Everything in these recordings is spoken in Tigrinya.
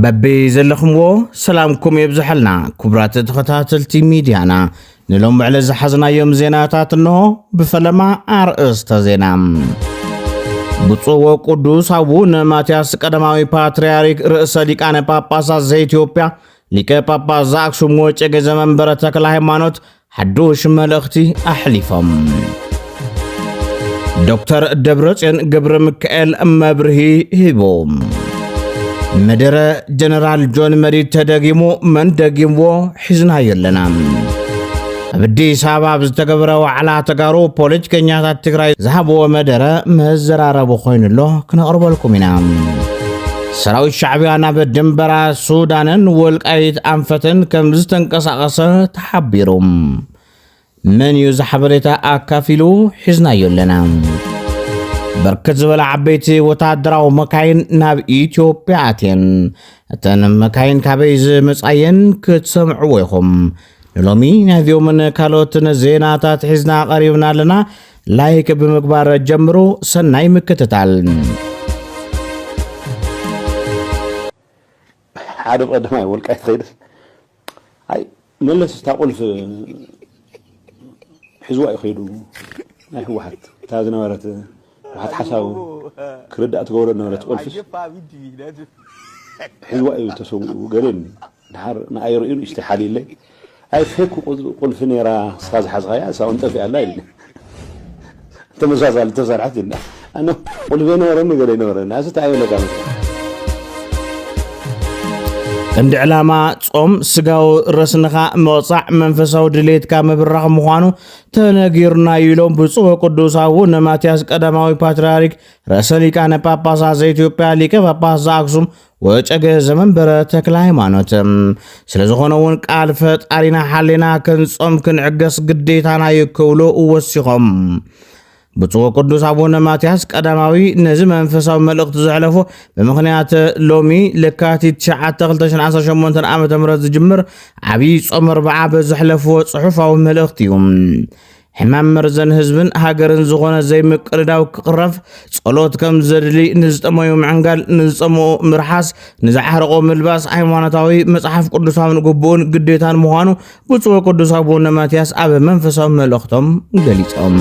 ببي زلخمو سلامكم يبزحلنا كبرات تخطاتلتي ميديانا نلوم على زحزنا يوم زيناتات انه بفلما ارئست زينا بصوة قدوس أبونا ماتياس قدماوي باترياريك رئيس ليكان باباسا زي إثيوبيا ليكا بابا زاكسو موچ زمن برتك الهيمانوت حدوش ملختي أحليفهم دكتور دبرتين قبر مكائل مبرهي هيبوم مدير جنرال جون مريد تدقيمو من دقيمو حزنها يلنا بدي سبب زتقبروا على تقارو بوليتيكيات تግራይ ذهبوا مدير مزراربو خوين له كنقرب لكم هنا سراوي الشعبيانا بدنبرا سودانن والقايت انفتن كم زتنقسقس تحبيروم من يزحبريتا اكافيلو حزنا يلنا بركت زبل عبيتي وتادراو مكاين ناب إثيوبيا اتين اتن مكاين كابيز مصاين كتسمعوا يخم لومي نهديو من كالوتن زيناتات حزنا قريبنا لنا لايك بمقبار جمرو سناي مكتتال عارف قدماي والقايت خير هاي ملس تقول في حزوا يخيدو هاي هو واحد تازنا ورت واحد حساو كرد اتغور نورت قلفش حزوا يتسو قالني نهار ناير ير اشتحالي لي هاي فيك قل في نيرا ساز حزغايا ساو انت في الله يلي تمزازل تزرعتنا انا قل في نورن قال نورن ناس تعايله قال عند علامة صوم سجاو رسنخا موصع منفساو دليتكا مبرخ مخانو تنغيرنا يلوم بصوه قدوساو نماتياس قدماوي باترياريك رسليكان باباسا زي إثيوبيا ليكا باباسا أكسوم وچگه زمن بره تكل هيمانوت سلازخونون قال فطارينا حالنا كنصوم كنعگس قديتانا يكولو ووسيخم بصوة قدوس أبونا ماتياس قدماوي نزي منفساو ملقت زحلفو بمخنيات لومي لكاتي تشعات تغلتشن عصر شمونتن عامة مرز جمر عبي صوم 4 بزحلفو صحفاو ملقتيوم حمام مرزن هزبن هاجرن زغونه زي مقرداو قرف صلوت كم زدلي نزطمو يوم عنقال نزطمو مرحاس نزحرقو ملباس هيمانوتاوي مصحف قدوساو نغبون قديتان مخانو بصوة قدوس أبونا ماتياس أب منفساو ملقتم غليصم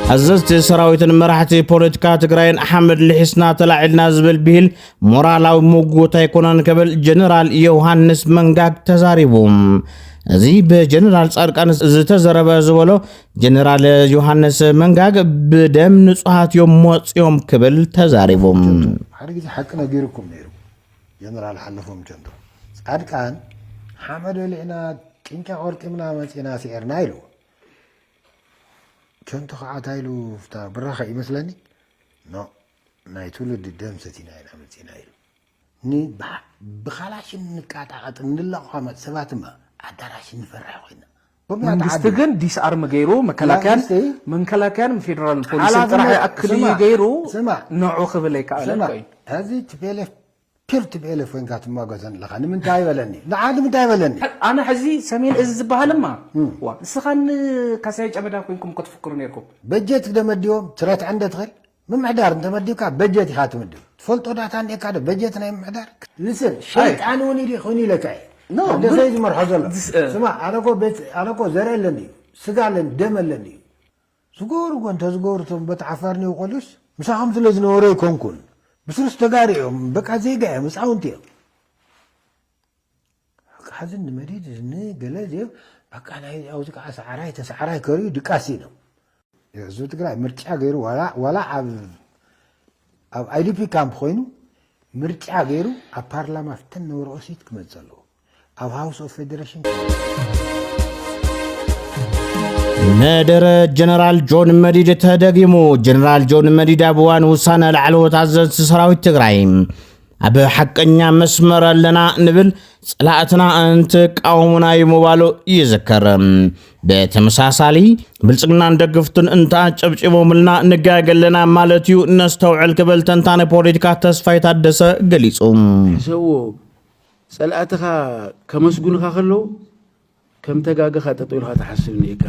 عززت سراويتن مرحتي بوليتيكا تግራይን أحمد لحسنا تلعلنا زبل بيل مورالاو موغوتا يكونن كبل جنرال يوحنس منغاك تزاريبوم زي بجنرال صارقان زتزربه زبلو جنرال يوحنس منغاك بدم نصحات يوم موص يوم كبل تزاريبوم حرج حق نغيركم نيرو جنرال حلفهم جندو صارقان حمد لنا كينكا اورقمنا مصينا سيرنا يلو كنت قاعدايلو فتا برخه يمسلني نو نايتولد الدم ستينا الى متينا ني بخلاش نقاطعت نلقوا سباتما ادراش نفرح وينا مستغن ديس ارم غيرو مكلاكان فيدرال بوليس طرح اكل غيرو نوعو خبليك على هذه تبيلف كرت بيلف وين قات ما غزن لخن من تايبلني نعاد من تايبلني انا حزي سمين از بحالما وا سخن كاساي عبدا كنكم كتفكروا نيركم بجت دمديوم ترات عند دخل من معدار انت مديوكا بجت خاتم دو تفلطوا داتا عندك هذا بجتنا معدار لسه شيطان وني لي خوني لك نو هذا زي مرحله سمع انا كو زرع لني سقال دم لني زغور كنت زغور بتعفرني وقلوس مساهم تلز نوري كونكون بسرس تقاريهم بقى زي قايم مسعونتي حزن مريض زني قلازي بقى انا اوزك اسعراي تسعراي كريو دقاسينو يزو تقرا مرچا غيرو ولا اب اي دي بي كامب خوينو مرچا غيرو ا بارلاما فتن نوروسيت كمزلو اب هاوس اوف فيدريشن نادر جنرال جون مريد تدقيمو جنرال جون مريد أبوان وصانا لعلو تعزز سراوي تግራይ أب حقنيا مسمر لنا نبل صلاعتنا أنت قومنا يموالو يذكر بتمساسالي بلصقنا ندغفتن انت ጨብጭቦ ملنا نغاغلنا مالتيو نستوعل كبل تنتانه ፖለቲካ ተስፋይ ታደሰ ገሊጹም ሰው صلاعتها كمسغونካ خلو كم تغاغ خاططولها تحسبنيك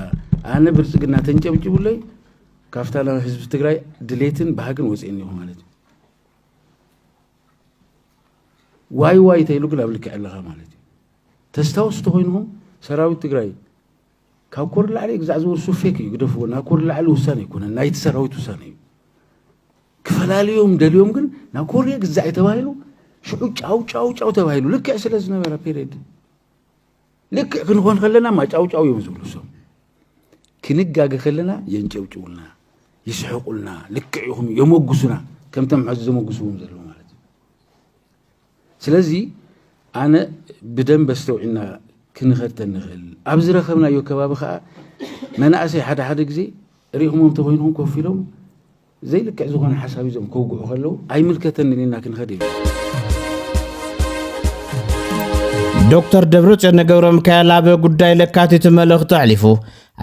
انا برصقنا تنጨብጭቡለይ ካፍታላ ህዝብ ትግራይ ድሌትን በሃግን ወጽእን ይሆ ማለት ዋይ ተይሉ ግን አብልክ ያለኻ ማለት ተስተውስተ ኮይንኩም ሰራዊት ትግራይ ካብ ኮር ላዕሊ ግዛዕ ዝወርሱ ፌክ ይግደፍዎ ናብ ኮር ላዕሊ ውሳኔ ይኮነ ናይቲ ሰራዊት ውሳኔ ክፈላልዮም ደልዮም ግን ናብ ኮር ግዛዕ ተባሂሉ ሽዑ ጫው ተባሂሉ ልክዕ ስለ ዝነበረ ፔሪድ ልክዕ ክንኾን ከለና ማጫው እዮም ዝብሉሶም ክንጋገ ከለና የንጨውጭውልና ይስሕቁልና ልክዕ ይኹም የሞግሱና ከምተም ሕዝ ዘሞግሱዎም ዘለው ማለት ስለዚ ኣነ ብደም በስተውዕና ክንኸተን ንኽእል ኣብ ዝረኸብናዮ ከባቢ ከዓ መናእሰይ ሓደ ግዜ ሪኢኹሞም ተኮይንኩም ኮፍ ኢሎም ዘይልክዕ ዝኾነ ሓሳብ ይዞም ከውግዑ ከለው ኣይምልከተን ንና ክንኸድ እዩ ዶክተር ደብረጽዮን ገብረ ሚካኤል ኣብ ጉዳይ ለካቲት መልእኽቲ ኣሕሊፉ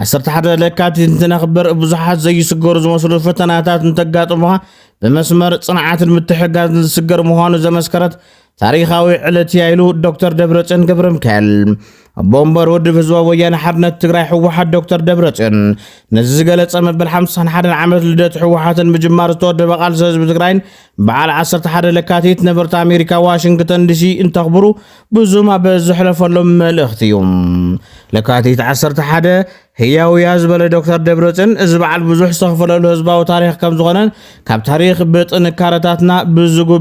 11 ለካቲት እንትነኽብር ብዙሓት ዘይስገሩ ዝመስሉ ፈተናታት እንተጋጥሙኻ ብመስመር ጽንዓትን ምትሕግጋዝን ዝስገር ምዃኑ ዘመስከረት ታሪኻዊ ዕለት ኢሉ ዶክተር ደብረጽዮን ገብረ ሚካኤል ቦምበር ውድብ ህዝባዊ ወያነ ሓርነት ትግራይ ሕወሓት ዶክተር ደብረጽዮን ነዚ ዝገለጸ መበል 51 ዓመት ልደት ሕወሓትን ምጅማር ዝተወደበ ቃልሲ ህዝቢ ትግራይን በዓል 11 ለካቲት ነበርቲ ኣሜሪካ ዋሽንግተን ዲሲ እንተኽብሩ ብዙም ኣብ ዝሕለፈሎም መልእኽቲ እዩ ለካቲት 11 ህያውያ ዝበለ ዶክተር ደብረጽዮን እዚ በዓል ብዙሕ ዝተኸፈለሉ ህዝባዊ ታሪክ ከም ዝኾነን ካብ ታሪክ ብጥንካረታትና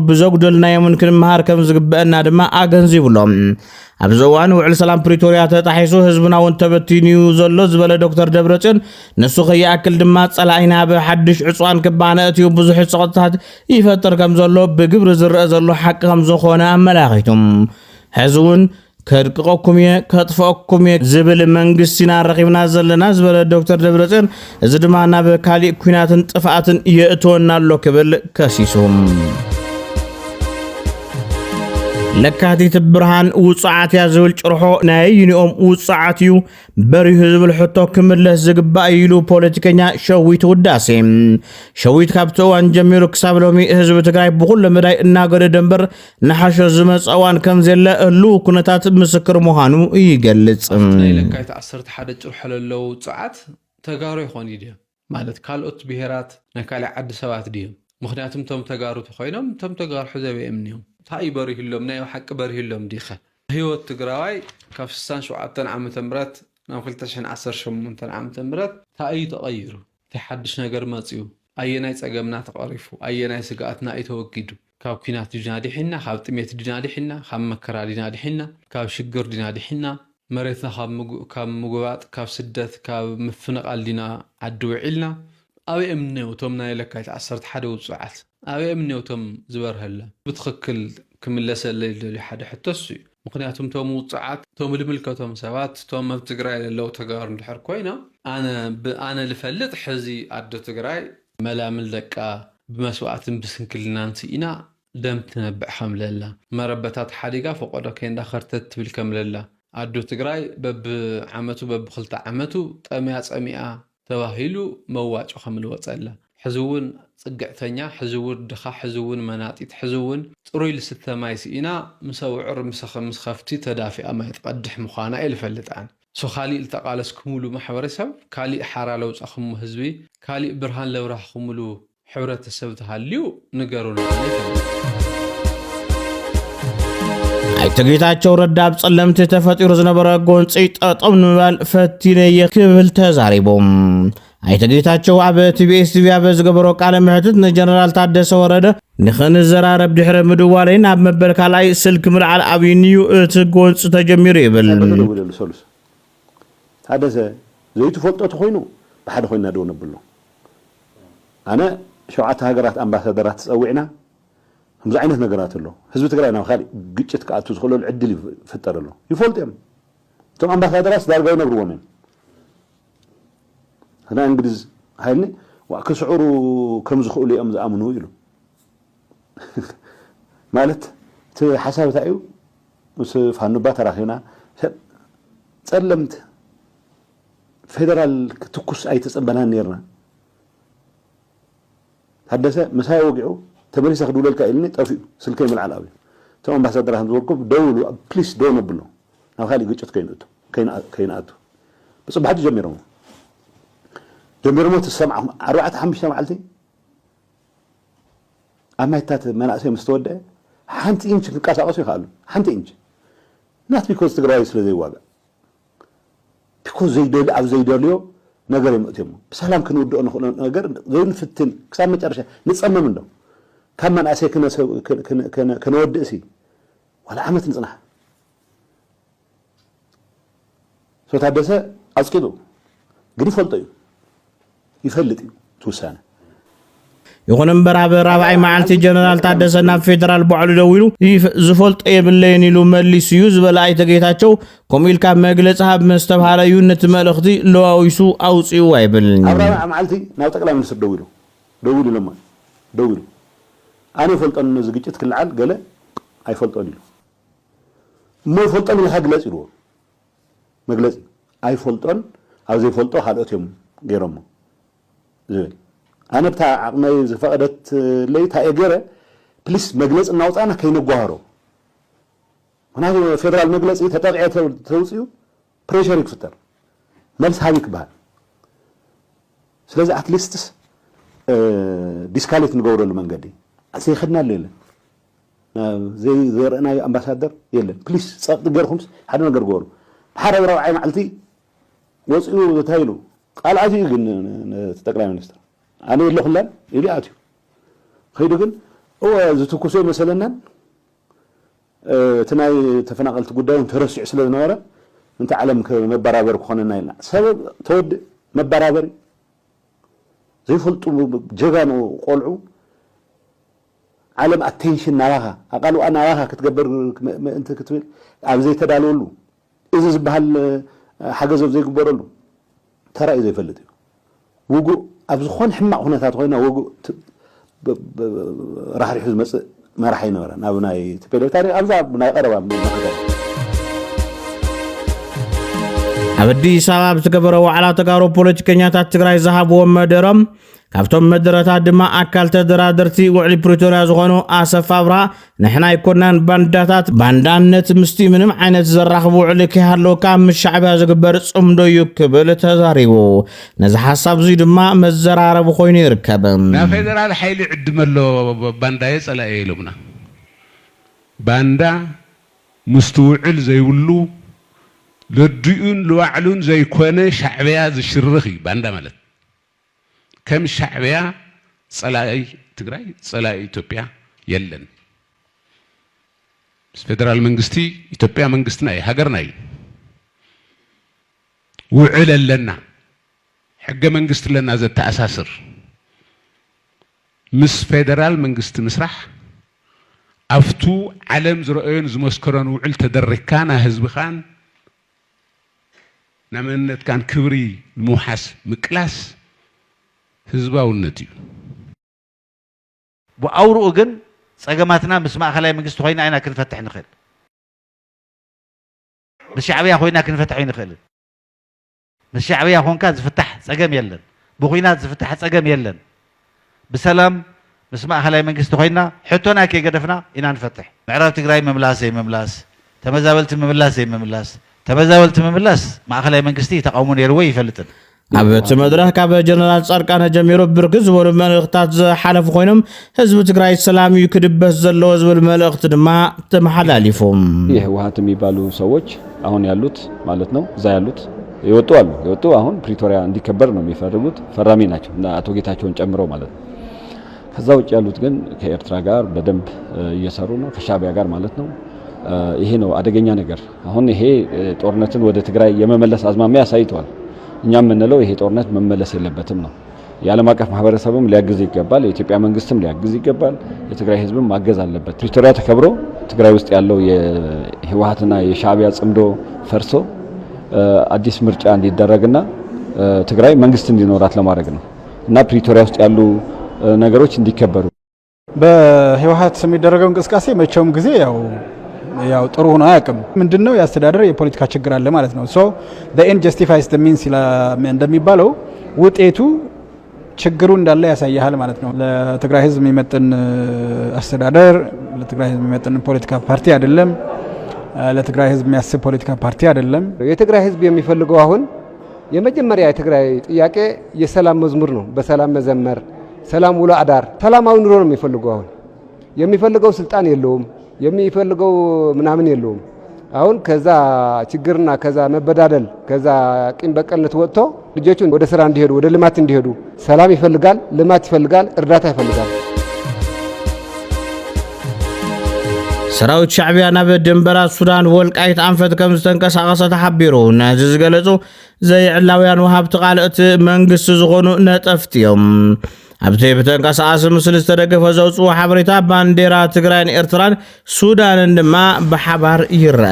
ብዘጉደልናዮምን ክንመሃር ከም ዝግበአና ድማ ኣገንዚብሎም ኣብዚ እዋን ውዕል ሰላም ፕሪቶሪያ ተጣሒሱ ህዝብና እውን ተበቲኑ ዘሎ ዝበለ ዶክተር ደብረጽዮን ንሱ ከይኣክል ድማ ጸላኢና ብሓድሽ ዕፅዋን ክባነእትዩ ብዙሕ ፀቕጥታት ይፈጥር ከም ዘሎ ብግብሪ ዝርአ ዘሎ ሓቂ ከም ዝኾነ ኣመላኺቱም ሕዚ እውን ከድቅቆኩም እየ ከጥፍአኩም እየ ዝብል መንግስቲና ረኺብና ዘለና ዝበለ ዶክተር ደብረጽዮን እዚ ድማ ናብ ካሊእ ኩናትን ጥፍኣትን የእትወና ኣሎ ክብል ከሲሱም ለካቲት ብርሃን ውፅዓት ያ ዝብል ጭርሖ ናይ ዩኒኦም ውፅዓት እዩ በሪሁ ዝብል ሕቶ ክምለስ ዝግባእ ኢሉ ፖለቲከኛ ሸዊት ውዳሴ ሸዊት ካብቲ እዋን ጀሚሩ ክሳብ ሎሚ ህዝቢ ትግራይ ብኩሉ መዳይ እናገደደ እምበር ንሓሾ ዝመፀ እዋን ከም ዘለ ህልው ኩነታት ምስክር ምዃኑ ይገልጽ ናይ ለካቲት 11 ጭርሖ ለለው ውፅዓት ተጋሩ ይኾን እዩ ማለት ካልኦት ብሄራት ናይ ካሊእ ዓዲ ሰባት ድዮም ምክንያቱም ቶም ተጋሩ ተኮይኖም ቶም ተጋሩ ሕዘብኦም እዮም ታይ በሪህሎም ናይ ሓቂ በሪህሎም ዲኸ ህይወት ትግራዋይ ካብ 67 ዓመተ ምህረት ናብ 2018 ዓመተ ምህረት ታይ ተቀይሩ ተሓድሽ ነገር መጽዩ ኣየናይ ጸገምና ተቀሪፉ ኣየናይ ስጋኣትና ኣይተወጊዱ ካብ ኩናት ዲናዲሕና ካብ ጥሜት ዲናዲሕና ካብ መከራ ዲናዲሕና ካብ ሽግር ዲናዲሕና መሬትና ካብ ምግባጥ ካብ ስደት ካብ ምፍንቃል ዲና ዓዲ ውዒልና أبي أمني وتم نايلك عصرت حدا وصعت أبي أمني وتم زبرهلا بتخكل كمل لسه اللي حدا حتى السي مقنعتهم توم وصعت توم الملكة توم سوات توم ما بتقرأي لو تجار الحر كوينة أنا اللي فلت حزي عدو تقرأي ملا ملك بمسوعات بس كلنا نسينا دم تنبع حمل الله مربتات حريقة فوق كين دخرتت بالكمل الله عدو تقرأي بب عمتو بب خلط عمتو أمئة تواهيلو مواج وخمل وصله حزون صقعتنيا حزون دخا حزون مناطيت حزون طروي لسته مايسينا مسوعر مسخفتي تدافئ ما يتقدح مخانا الفلطان سو خالي التقالس كمولو محورسب كالي حرالو صخم حزبي كالي برهان لو راح خمولو حبرتسب تحليو نغرونا تجيتاچو رداب صلمت تفطير زنبره ጎንጽ ጠጠም ንባል ፈቲነየ ክብል ተዛሪቦም አይተጌታቸው አበ ቲቢኤስ ቲቪ አበ ዝገበሮ ቃለ ምሕተት ነጀነራል ታደሰ ወረደ ንኽንዘራረብ ድሕረ ምድዋለይን ኣብ መበልካ ላይ ስልክ ምልዓል ኣብይንዩ እቲ ጎንጽ ተጀሚሩ ይብል ታደሰ ዘይቱ ፈልጦት ኮይኑ በሓደ ኮይና ደው ነብሎ ኣነ ሸውዓተ ሃገራት ኣምባሳደራት ጸውዕና همز عينه نجارات له حزب تقرأ أنا خالي قتت كأتو خلوا العدل يفتر له يفولتهم ثم أم بخادرات دار جاي نبروا من هنا إنجليز هايني وكسعره كم زخولي أمز أمنه يلو مالت حساب تأيو بس فهنو باتر أخينا سلمت فيدرال تكوس أي تسبنان نيرنا حدث مساي وقعوا تمريس أخذوا لك إلني طفي سلكين من العلاوي تمام بحث درهم زوركم دولوا بليس دون نبلو أنا خالي قلت كيناتو بس بعد جميرهم تسمع 4 5 سمعتي أما يتات مناسي مستودع ሓንቲ ኢንች ክቃሳቀሱ ይኽእሉ ሓንቲ ኢንች ናት ቢኮዝ ትግራይ ስለ ዘይዋጋ ቢኮዝ ዘይደል ኣብ ዘይደልዮ ነገር ይመእትዮም ብሰላም ክንውድኦ ንኽእሉ ነገር ዘይንፍትን ክሳብ መጨረሻ ንፀመም እንደው ካብ መናእሰይ ክነወድእ ሲ ዋላ ዓመት ንፅናሕ ታደሰ ኣፅቂጡ ግን ይፈልጦ እዩ ይፈልጥ እዩ ትውሳነ ይኹን እምበር ኣብ ራብዓይ መዓልቲ ጀነራል ታደሰ ናብ ፌደራል ባዕሉ ደው ኢሉ ዝፈልጦ የብለይን ኢሉ መሊሱ እዩ ዝበለ ኣይተ ጌታቸው ከምኡ ኢልካ መግለፂ ሃብ ምስተባሃለ እዩ ነቲ መልእኽቲ ለዋዊሱ ኣውፂኡ ኣይብልን ኣብ ራብዓይ መዓልቲ ናብ ጠቅላይ ሚኒስትር ደው ኢሉ ለማ ደው ኢሉ ኣነ ይፈልጦን ነዚ ግጭት ክልዓል ገለ ኣይፈልጦን ኢሉ እሞ ይፈልጦን ኢልካ ግለፅ ኢልዎ መግለፂ ኣይፈልጦን ኣብ ዘይፈልጦ ካልኦት እዮም ገይሮሞ ዝብል ኣነ ብታ ዓቕመይ ዝፈቐደት ለይታ እየ ፕሊስ መግለፂ እናውፃና ከይንጓሃሮ ምክንያቱ ፌደራል መግለፂ ተጠቅዐ ተውፅኡ ፕሬሸር ይክፍጠር መልስ ሃብ ይክበሃል ስለዚ ኣትሊስትስ ዲስካሌት ንገብረሉ መንገዲ ዘይኸድናሉ የለን ዘይረአናዮ ኣምባሳደር የለን ፕሊስ ፀቕጢ ገርኩምስ ሓደ ነገር ገበሩ ሓደ ራብዓይ መዓልቲ ወፅኡ ተታይሉ ቃል ኣትዩ ግን ጠቅላይ ሚኒስትር ኣነ የለኹላን ኢሉ ኣትዩ ከይዱ ግን ዝትኩሶ መሰለናን እቲ ናይ ተፈናቀልቲ ጉዳዩን ተረሲዑ ስለ ዝነበረ እንታይ ዓለም መበራበሪ ክኾነና ኢልና ሰበብ ተወድእ መበራበሪ ዘይፈልጡ ጀጋኑ ቆልዑ ዓለም ኣቴንሽን ናባኻ ኣቃልዋ ናባኻ ክትገበር ምእንቲ ክትብል ኣብ ዘይተዳለወሉ እዚ ዝበሃል ሓገዝ ኣብ ዘይግበረሉ ተራእዩ ዘይፈልጥ እዩ ውጉእ ኣብ ዝኾነ ሕማቕ ኩነታት ኮይና ውጉእ ራሕሪሑ ዝመፅእ መራሒ ነበረ ናብ ናይ ትፔሌ ታሪክ ኣብዛ ናይ ቀረባ ኣብ ኣዲስ ኣበባ ብዝገበረ ዋዕላ ተጋሩ ፖለቲከኛታት ትግራይ ዝሃብዎም መደሮም ካብቶም መደረታት ድማ ኣካል ተደራደርቲ ውዕሊ ፕሪቶሪያ ዝኾኑ ኣሰፋ ኣብርሃ ንሕና ይኮናን ባንዳታት ባንዳነት ምስቲ ምንም ዓይነት ዘራኽቡ ውዕሊ ከይሃለወካ ምስ ሻዕብያ ዝግበር ጽምዶ እዩ ክብል ተዛሪቡ ነዚ ሓሳብ እዚ ድማ መዘራረቡ ኮይኑ ይርከብ ናብ ፌደራል ሓይሊ ዕድመሎ ባንዳ የፀላእ ኢሎምና ባንዳ ምስቲ ውዕል ዘይብሉ ለድኡን ለዋዕሉን ዘይኮነ ሻዕብያ ዝሽርኽ እዩ ባንዳ ማለት ከም ሻዕብያ ፀላኢ ትግራይ ፀላኢ ኢትዮጵያ የለን ፌደራል መንግስቲ ኢትዮጵያ መንግስትና እዩ ሃገርና እዩ ውዕል ኣለና ሕገ መንግስቲ ለና ዘተኣሳስር ምስ ፌደራል መንግስቲ ምስራሕ ኣፍቱ ዓለም ዝረአዮን ዝመስከሮን ውዕል ተደሪካና ህዝብኻን ናመነትካን ክብሪ ንምውሓስ ምቅላስ ህዝባውነት እዩ ብኣውርኡ ግን ፀገማትና ምስ ማእኸላይ መንግስቲ ኮይና ኢና ክንፈትሕ ንኽእል ምስ ሻዕብያ ኮይና ክንፈትሕ ይንኽእል ምስ ሻዕብያ ኮንካ ዝፍታሕ ፀገም የለን ብኩናት ዝፍታሕ ፀገም የለን ብሰላም ምስ ማእኸላይ መንግስቲ ኮይና ሕቶና ከይገደፍና ኢና ንፈትሕ ምዕራብ ትግራይ መምላስ ዘይምምላስ ተመዛበልቲ ምምላስ ዘይምምላስ ተመዛበልቲ ምምላስ ማእኸላይ መንግስቲ ተቃውሞ ነይርዎ ይፈልጥን ኣብ እቲ መድረኽ ካብ ጀነራል ጻድቃነ ጀሚሩ ብርክት ዝበሉ መልእኽትታት ዝሓለፉ ኮይኖም ህዝቢ ትግራይ ሰላም እዩ ክድበስ ዘለዎ ዝብል መልእኽቲ ድማ ተመሓላሊፎም የህወሓት የሚባሉ ሰዎች አሁን ያሉት ማለት ነው እዛ ያሉት የወጡ አሁን ፕሪቶሪያ እንዲከበር ነው የሚፈልጉት ፈራሚ ናቸው እና አቶ ጌታቸውን ጨምሮ ማለት ነው ከዛ ውጭ ያሉት ግን ከኤርትራ ጋር በደንብ እየሰሩ ነው ከሻዕቢያ ጋር ማለት ነው ይሄ ነው አደገኛ ነገር አሁን ይሄ ጦርነትን ወደ ትግራይ የመመለስ አዝማሚያ ያሳይቷል እኛም ምንለው ይሄ ጦርነት መመለስ የለበትም ነው የዓለም አቀፍ ማህበረሰብም ሊያግዝ ይገባል የኢትዮጵያ መንግስትም ሊያግዝ ይገባል የትግራይ ህዝብም ማገዝ አለበት ፕሪቶሪያ ተከብሮ ትግራይ ውስጥ ያለው የህወሓትና የሻዕቢያ ጽምዶ ፈርሶ አዲስ ምርጫ እንዲደረግና ትግራይ መንግስት እንዲኖራት ለማድረግ ነው እና ፕሪቶሪያ ውስጥ ያሉ ነገሮች እንዲከበሩ በህወሓት የሚደረገው እንቅስቃሴ መቼም ጊዜ ያው ጥሩ ሆኖ አያውቅም ምንድነው ያስተዳደር የፖለቲካ ችግር አለ ማለት ነው ሶ the end justifies the means እንደሚባለው ውጤቱ ችግሩ እንዳለ ያሳያል ማለት ነው ለትግራይ ህዝብ የሚመጥን አስተዳደር ለትግራይ ህዝብ የሚመጥን ፖለቲካ ፓርቲ አይደለም ለትግራይ ህዝብ የሚያስብ ፖለቲካ ፓርቲ አይደለም የትግራይ ህዝብ የሚፈልገው አሁን የመጀመሪያ የትግራይ ጥያቄ የሰላም መዝሙር ነው በሰላም መዘመር ሰላም ውሎ አዳር ሰላማዊ ኑሮ ነው የሚፈልገው አሁን የሚፈልገው ስልጣን የለውም የሚፈልገው ምናምን የለውም። አሁን ከዛ ችግርና ከዛ መበዳደል ከዛ ቂም በቀልነት ወጥቶ ልጆቹን ወደ ስራ እንዲሄዱ ወደ ልማት እንዲሄዱ ሰላም ይፈልጋል፣ ልማት ይፈልጋል፣ እርዳታ ይፈልጋል። ሰራዊት ሻዕቢያ ናብ ድንበራት ሱዳን ወልቃይት አንፈት ከም ዝተንቀሳቀሰ ተሓቢሩ ነዚ ዝገለጹ ዘይዕላውያን ወሃብቲ ቃልእቲ መንግስቲ ዝኾኑ ነጠፍቲ እዮም። ኣብቲ ብተንቀሳቀሲ ምስሊ ዝተደገፈ ዘውፅኡ ሓበሬታ ባንዴራ ትግራይን ኤርትራን ሱዳንን ድማ ብሓባር ይርአ።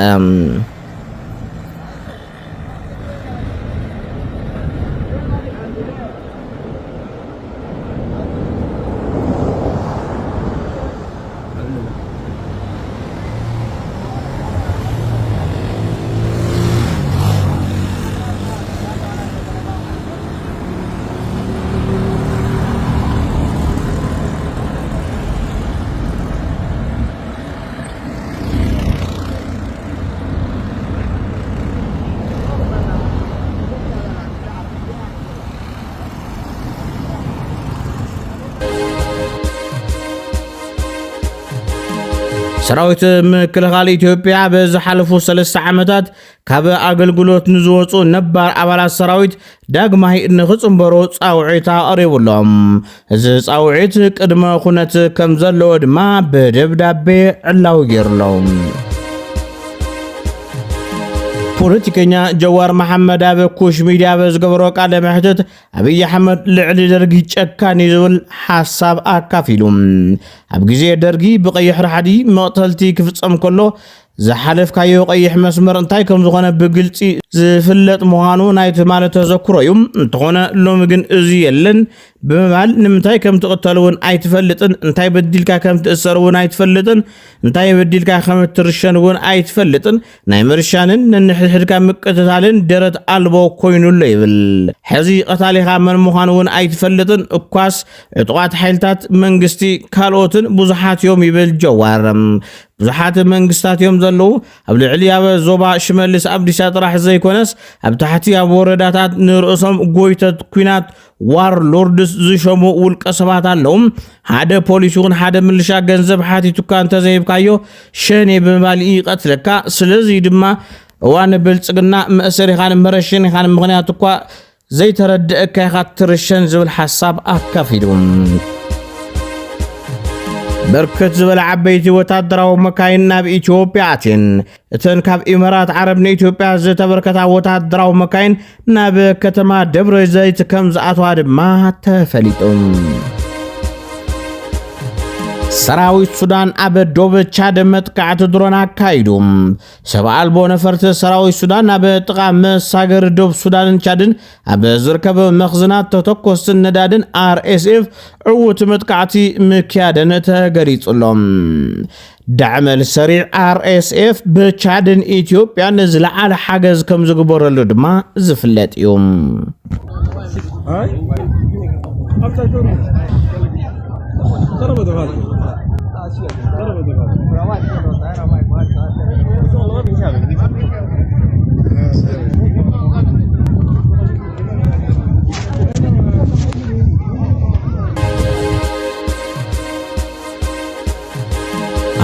ሰራዊት ምክልኻል ኢትዮጵያ በዝሓለፉ 3 ዓመታት ካብ ኣገልግሎት ንዝወፁ ነባር ኣባላት ሰራዊት ዳግማይ ንኽፅምበሩ ፃውዒት ኣቕሪቡሎም። እዚ ፃውዒት ቅድመ ኩነት ከም ዘለዎ ድማ ብደብዳቤ ዕላው ገይሩሎም። ፖለቲከኛ ጀዋር መሐመድ ኣብ ኩሽ ሚድያ በዝገበሮ ቃለ መሕትት ኣብይ ኣሕመድ ልዕሊ ደርጊ ጨካኒ ዝብል ሓሳብ ኣካፊሉ ኣብ ግዜ ደርጊ ብቀይሕ ራሕዲ መቕተልቲ ክፍፀም ከሎ ዝሓለፍካዮ ቀይሕ መስመር እንታይ ከም ዝኾነ ብግልፂ ዝፍለጥ ምዃኑ ናይቲ ማለት ተዘክሮ እዩ። እንተኾነ ሎሚ ግን እዚ የለን ብምባል ንምንታይ ከም ትቕተል እውን ኣይትፈልጥን፣ እንታይ በዲልካ ከም ትእሰር እውን ኣይትፈልጥን፣ እንታይ በዲልካ ከም ትርሸን እውን ኣይትፈልጥን፣ ናይ ምርሻንን ነንሕድሕድካ ምቅትታልን ደረት ኣልቦ ኮይኑሎ ይብል። ሕዚ ቀታሊኻ መን ምዃኑ እውን ኣይትፈልጥን፣ እኳስ ዕጡቓት ሓይልታት መንግስቲ ካልኦትን ብዙሓት እዮም ይብል ጀዋር። ብዙሓት መንግስታት እዮም ዘለዉ ኣብ ልዕሊ ኣብ ዞባ ሽመልስ ኣብዲሳ ጥራሕ ዘይኮነስ ኣብ ታሕቲ ኣብ ወረዳታት ንርእሶም ጎይተት ኩናት ዋር ሎርድስ ዝሸሙ ውልቀ ሰባት ኣለዉ። ሓደ ፖሊስ ይኹን ሓደ ምልሻ ገንዘብ ሓቲቱካ እንተዘይብካዮ ሸኔ ብምባል ይቐትለካ። ስለዚ ድማ እዋን ብልፅግና መእሰሪኻን መረሸኒኻን ምክንያት እኳ ዘይተረድአካ ኢኻ ትርሸን ዝብል ሓሳብ ኣካፊሉ بركت زبل عبيتي وتدراو مكاين ناب إثيوبيا أتين እተን ካብ ኢማራት ዓረብ ንኢትዮጵያ ዝተበርከታ ወታደራዊ መካይን ናብ ከተማ ደብረ ዘይት ከም ዝኣትዋ ድማ ተፈሊጦም። ሰራዊት ሱዳን ኣብ ዶብ ቻድ መጥቃዕቲ ድሮን ኣካይዶም። ሰብዓ ኣልቦ ነፈርቲ ሰራዊት ሱዳን ኣብ ጥቓ መሳገር ዶብ ሱዳንን ቻድን ኣብ ዝርከበ መኽዝናት ተተኮስትን ነዳድን RSF ዕውት መጥቃዕቲ ምክያደን ተገሊጹሎም። دعم السريع RSF بتشادن إثيوبيا نزل على حاجز كم زجبر لدما زفلت يوم.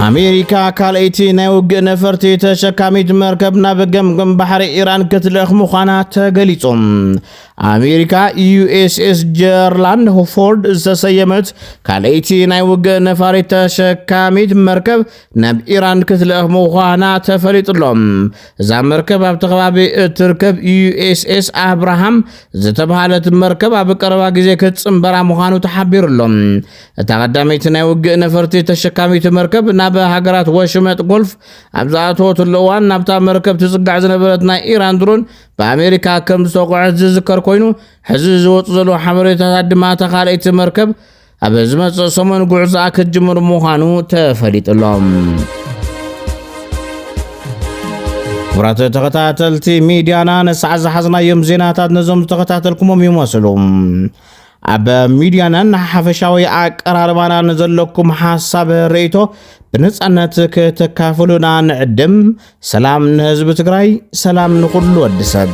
أمريكا كاليتي نيوغ نفرتي تشكاميت مركبنا بجمجم بحر إيران كتلخ مخانات قليتهم. أمريكا USS جيرلاند هوفورد سسيمت كاليتي نيوغ نفرتي تشكاميت مركب نب إيران كتلخ مخانات فريط لهم. زا مركب بتقبابي تركب USS أبراهام زتبهالت مركب بقربا جزي كتسمبرا مخانو تحبير لهم. تقدمت نيوغ نفرتي تشكاميت مركب بهاجرات وشمت غولف أبزاتو تلوان نبتا مركب تزقع زنبرتنا إيران درون بأمريكا كم سوقع ذكر كوينو حزز وتزلو حمريتا دما تخاليت مركب أبزمت سمن قعزا كجمر مخانو تفريط اللهم ورات تغتاتلتي ميديانا نسعز حزنا يوم زيناتات نزوم تغتاتلكم يموصلهم أبا ميديانا حفشاوي أقراربانا نزلكم حساب ريتو بنصنتك تكافلونا نعدم سلام نهزب تግራይ سلام نقول ودسب